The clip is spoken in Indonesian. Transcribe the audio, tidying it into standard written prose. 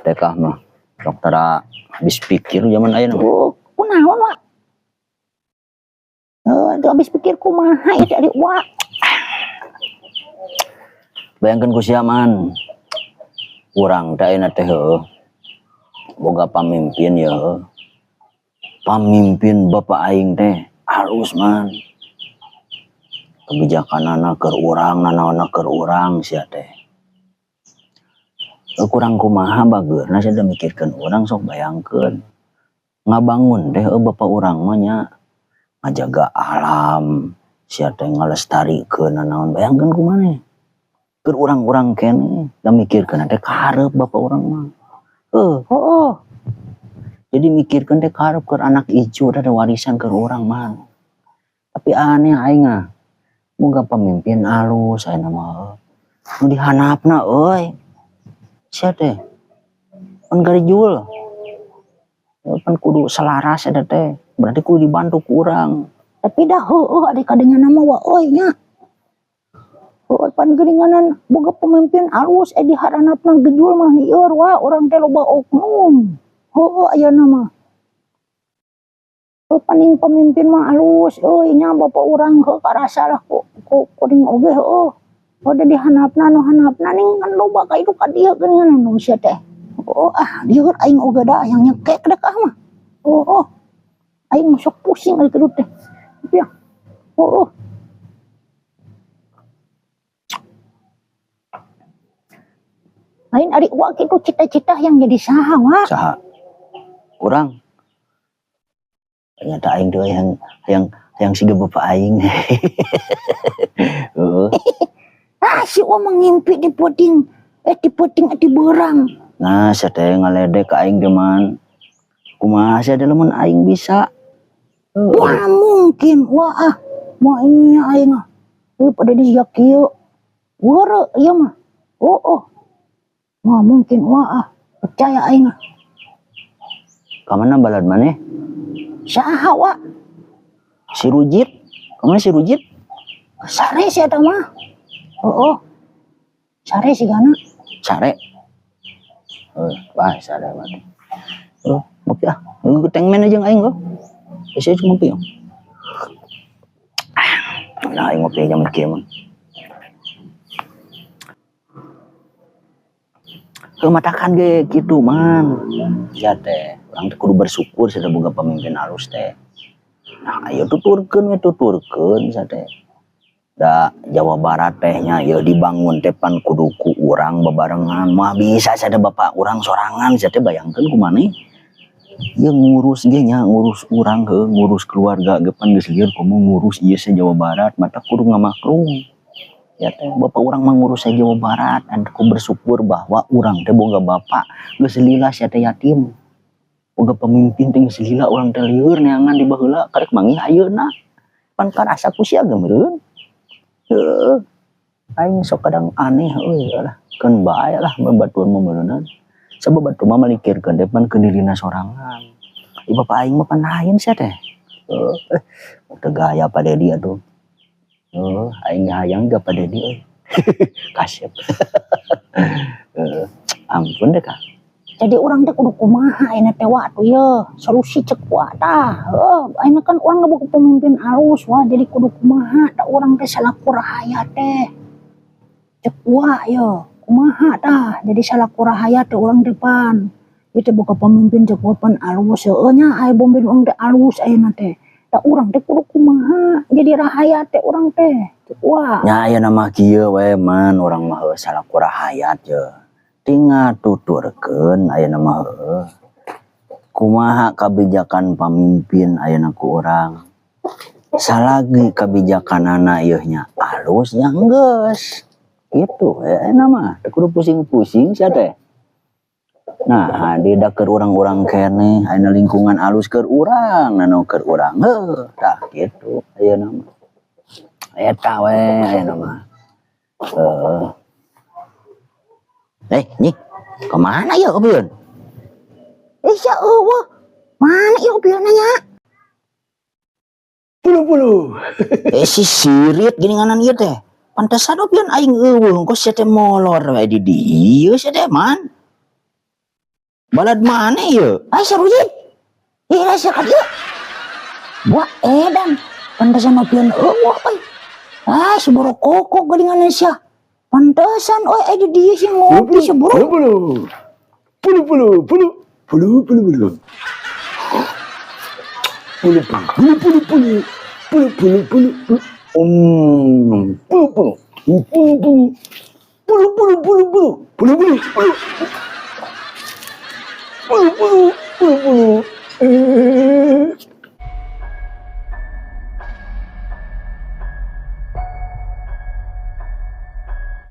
Tekah mah dokter habis pikir zaman aya mah. Kunaon wa? Itu habis pikir kumaha itu ari wa. Bayangkeun ku sia man. Urang teh ayeuna teh boga pamimpin ya. Pamimpin bapak aing teh halus man. Kebijakanana keur urang, nanaonna keur urang sia teh. Kurang kumaha bageurna sia da mikirkeun urang sok bayangkeun. Ngabangun teh bapak urang mah nya ngajaga alam, sia teh ngalestarikeun nanaon bayangkeun kumaha. Keur urang-urang keneh da mikirkeun teh karep bapak urang mah. Jadi mikirkeun teh karep keur anak icu da warisan keur urang man. Tapi aneh aing boga pemimpin alus ayeuna mah. Nu dihanapna euy. Sia teh pan garijul. Pan kudu selaras eta teh. Berarti kudu dibantu ku urang. Tapi dah ade kadengana mah wa euy nya. Pan geuninganan boga pemimpin alus di haranapna gejul mah lieur wa urang teh loba oknum. Ayeuna mah. Paning pemimpin mah alus euy nya bapak urang karasa lah ku kuring oge da dihanapna nu hanapna ning kan loba ka itu ka dieu geuninganan nu sia teh. Dieu aing oge da yang nyekek dekah mah. Aing sok pusing ari kitu teh. Ya. Lain ari wa kitu cita-cita yang jadi saha wa? Saha? Urang. Ternyata aing teh yang siga bapak aing. Si wa mangimpi di puting di beurang. Nah, sia teh ngaledek ka aing teh man. Kumaha sia da lamun aing bisa. Wah mungkin wah mah nya aing pada dia kieu. Weureu ieu mah. Wah mungkin wah percaya aing. Ka mana balad maneh? Saha wa? Si Rujit. Ka mana si Rujit? Sare si eta mah. Sare sigana. Sare. Wah, sare mah. Ngopi Guteng men aja aing go. Biasa cuma ngopi. Nah, aing ngopi jam kieu mah. Matakan ge gitu man. Ya teh, urang teh kudu bersyukur sada boga pemimpin alus teh. Nah, ayo tuturkeun sia teh. Da Jawa Barat teh nya ieu dibangun teh pan kudu ku urang babarengan. Mah bisa sada bapak urang sorangan sia teh bayangkeun kumaneh. Ieu ngurus ge nya ngurus urang ngurus keluarga ge pan geus lieur komo ngurus ieu se Jawa Barat mata kudu ngamaklum. Ya teh bapak urang mah ngurus Jawa Barat dan aku bersyukur bahwa urang teh boga bapak geus lila sia teh yatim. Boga pemimpin teh geus lila urang teh lieur neangan di baheula karek mangih ayeuna. Pan karasa ku sia gemeureun. Aing sok kadang aneh euy lah. Keun bae lah babatuan mameureunna. Sabab batu mah malikirkeun teh pan keun dirina sorangan. Bapak aing mah pan lain sia teh. Teu gaya pada dia tuh. Aing hayang gak pada dia. Kasep. Ampun deh Kak. Jadi orang teh kudu kumaha ayeuna teh wa atuh ye solusi cek wa tah. Ayeuna kan urang boga pemimpin alus wa jadi kudu kumaha da urang teh salaku rahaya teh. Cek wa ye kumaha tah jadi salaku rahaya teh urang depan. Ieu teh boga pemimpin cek wa pan alus heueuh nya aya pemimpin urang teh alus ayeuna teh. Da urang teh kudu kumaha jadi rahayat teh urang teh. Wah. Nya ayeuna mah kieu we man urang mah salaku rahayat ye. Tinggal tuturkeun ayeuna mah kumaha kabijakan pamimpin ayeuna ku urang. Salagi kabijakanana ieu nya alus nya geus. Kitu ayeuna mah teu kudu pusing-pusing sia teh. Nah, di da keur urang-urang keneh ayeuna lingkungan alus keur urang, nanu keur urang. Tah kitu ayeuna mah. Eta we ayeuna mah. Nyi, kemana ya Obion? Sia eueuh. Mana ieu Obion nya? Puluh. Si sirit geuninganan ieu teh. Pantesan Obion aing eueuh engko sia teh molor we di dieu sia teh man. Balad mana ya? Ay Sarujit. Ira siya ka dia. Buat edan. Pantasan na piyan. Wah ay. Ay suburo koko galingan na siya. Pantasan oy ay di dia siya ngopi siya bro.